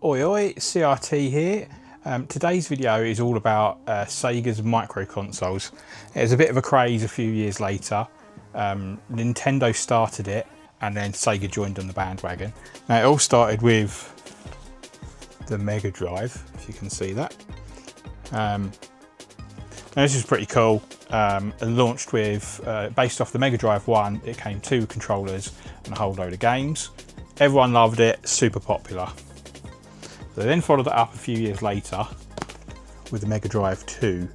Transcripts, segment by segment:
Oi oi, CRT here. Today's video is all about Sega's micro consoles. It was a bit of a craze a few years later. Nintendo started it and then Sega joined on the bandwagon. Now it all started with the Mega Drive, if you can see that. Now this is pretty cool. It launched with, based off the Mega Drive 1, it came 2 controllers and a whole load of games. Everyone loved it, super popular. They then followed it up a few years later with the Mega Drive 2.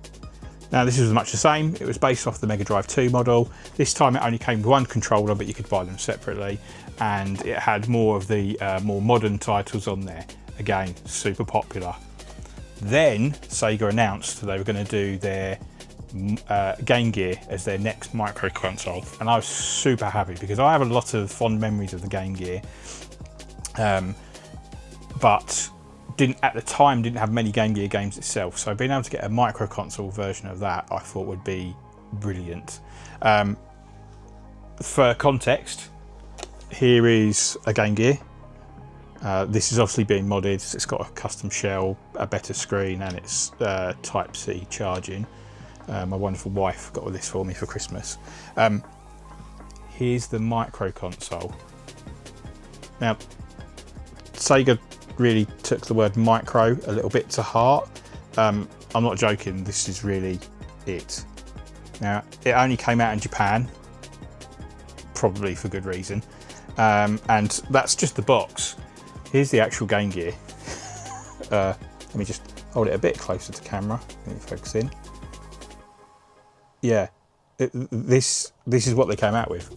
Now this was much the same, it was based off the Mega Drive 2 model. This time it only came with 1 controller, but you could buy them separately, and it had more of the more modern titles on there. Again, super popular. Then Sega announced they were going to do their Game Gear as their next micro console, and I was super happy because I have a lot of fond memories of the Game Gear, but at the time didn't have many Game Gear games itself, so being able to get a micro console version of that I thought would be brilliant. For context, here is a Game Gear. This is obviously being modded. It's got a custom shell, a better screen, and it's Type-C charging. My wonderful wife got all this for me for Christmas. Here's the micro console. Now, Sega really took the word micro a little bit to heart. I'm not joking, this is really it. Now, it only came out in Japan, probably for good reason, and that's just the box. Here's the actual Game Gear. Let me just hold it a bit closer to camera. Let me focus in. Yeah, this is what they came out with.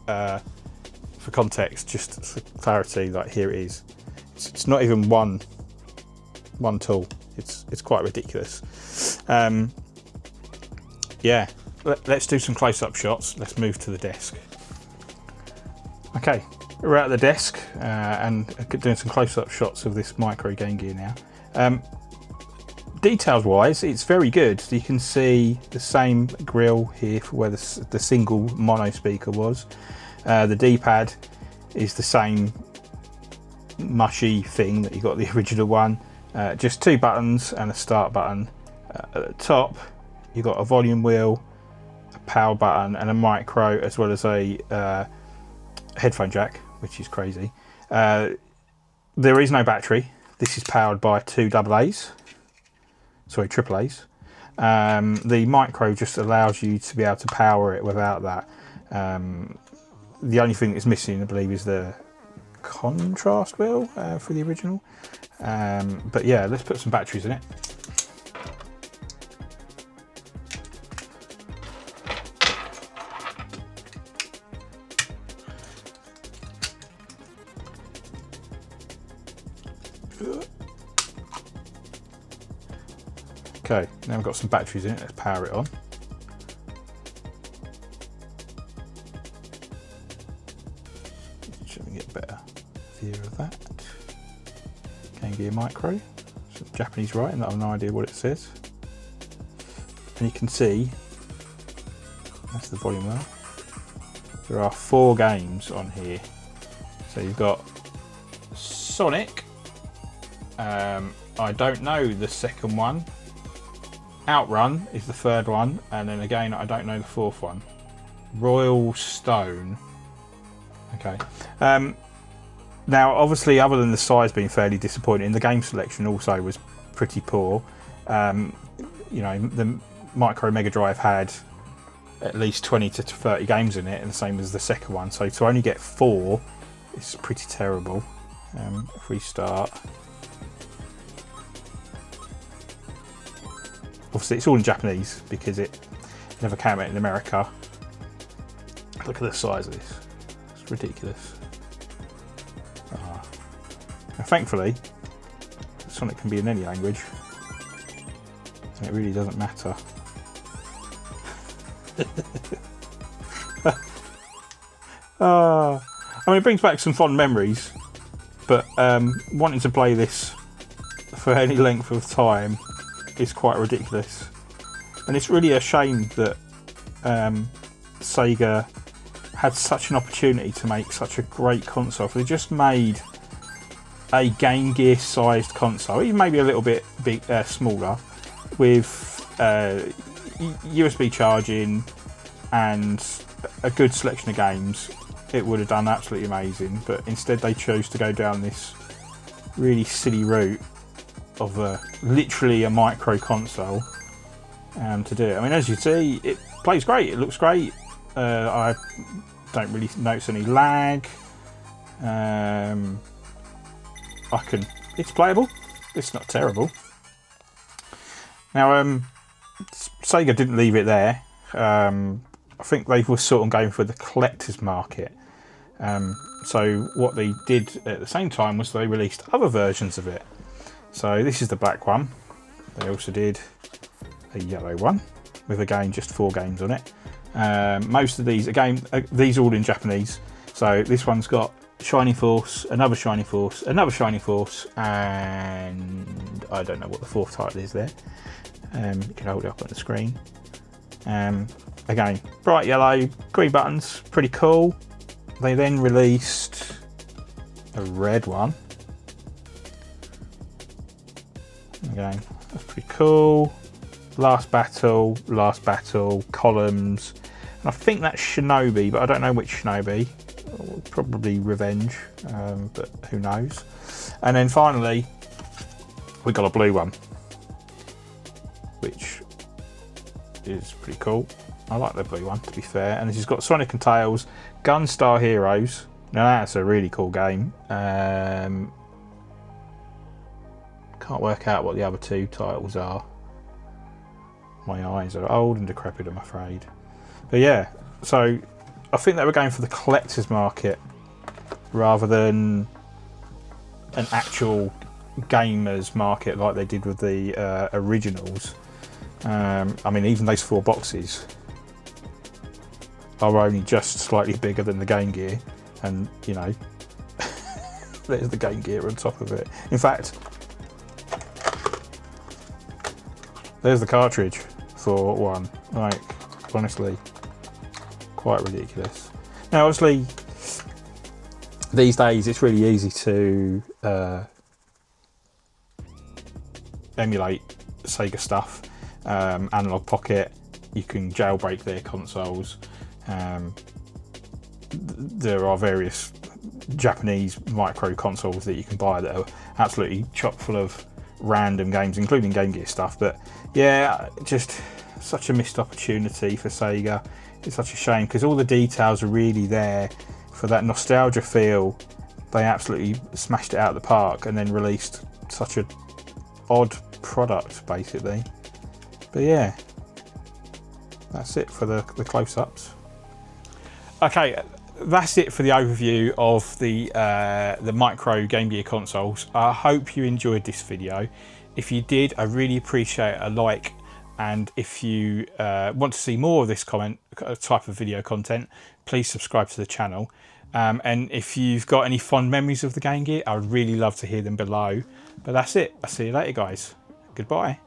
For context, just for clarity, like here it is. It's not even one tool. It's quite ridiculous. Yeah, let's do some close-up shots. Let's move to the desk. Okay, we're at the desk and doing some close-up shots of this micro Game Gear now. Details wise, it's very good. You can see the same grille here for where the single mono speaker was. The D-pad is the same mushy thing that you got the original one. Just 2 buttons and a start button. At the top you got a volume wheel, a power button and a micro, as well as a headphone jack, which is crazy. There is no battery. This is powered by 2 AA's. Sorry, AAA's. The micro just allows you to be able to power it without that. The only thing that's missing, I believe, is the contrast wheel for the original. But yeah, let's put some batteries in it. Okay, now we've got some batteries in it, let's power it on. Should we get a better view of that? Game Gear Micro, some Japanese writing that I have no idea what it says. And you can see, that's the volume there. There are 4 games on here. So you've got Sonic, I don't know the second one. Outrun is the 3rd one, and then again I don't know the 4th one. Royal Stone. Okay. Now obviously, other than the size being fairly disappointing, the game selection also was pretty poor. You know, the Micro Mega Drive had at least 20 to 30 games in it, and the same as the second one, so to only get 4 is pretty terrible. If we start, obviously it's all in Japanese because it never came out in America. Look at the size of this, it's ridiculous. Now, thankfully Sonic can be in any language, so it really doesn't matter. I mean, it brings back some fond memories, but wanting to play this for any length of time is quite ridiculous, and it's really a shame that Sega had such an opportunity to make such a great console. They just made a Game Gear sized console, even maybe a little bit smaller, with USB charging and a good selection of games, it would have done absolutely amazing. But instead they chose to go down this really silly route of literally a micro console to do it. I mean, as you see, it plays great, it looks great. I don't really notice any lag. It's playable, it's not terrible. Now Sega didn't leave it there. I think they were sort of going for the collector's market. So what they did at the same time was they released other versions of it. So this is the black one. They also did a yellow one with, again, just 4 games on it. Most of these, again, these are all in Japanese. So this one's got Shining Force, another Shining Force, another Shining Force, and I don't know what the 4th title is there. You can hold it up on the screen. Again, bright yellow, green buttons, pretty cool. They then released a red one. Again, that's pretty cool. Last battle, columns. And I think that's Shinobi, but I don't know which Shinobi. Probably Revenge, but who knows. And then finally, we got a blue one, which is pretty cool. I like the blue one, to be fair. And this has got Sonic and Tails, Gunstar Heroes. Now that's a really cool game. Can't work out what the other 2 titles are. My eyes are old and decrepit, I'm afraid. But yeah, so I think they were going for the collector's market rather than an actual gamer's market like they did with the originals. I mean, even those 4 boxes are only just slightly bigger than the Game Gear, and you know, there's the Game Gear on top of it. In fact, there's the cartridge for one. Like, honestly, quite ridiculous. Now, obviously, these days it's really easy to emulate Sega stuff. Analog Pocket, you can jailbreak their consoles. There are various Japanese micro consoles that you can buy that are absolutely chock full of random games, including Game Gear stuff. But yeah, just such a missed opportunity for Sega. It's such a shame, because all the details are really there for that nostalgia feel. They absolutely smashed it out of the park and then released such an odd product, basically. But yeah, that's it for the close-ups. Okay, that's it for the overview of the micro Game Gear consoles. I hope you enjoyed this video. If you did, I really appreciate a like, and if you want to see more of this type of video content, please subscribe to the channel. And if you've got any fond memories of the Game Gear, I would really love to hear them below. But that's it. I'll see you later, guys. Goodbye.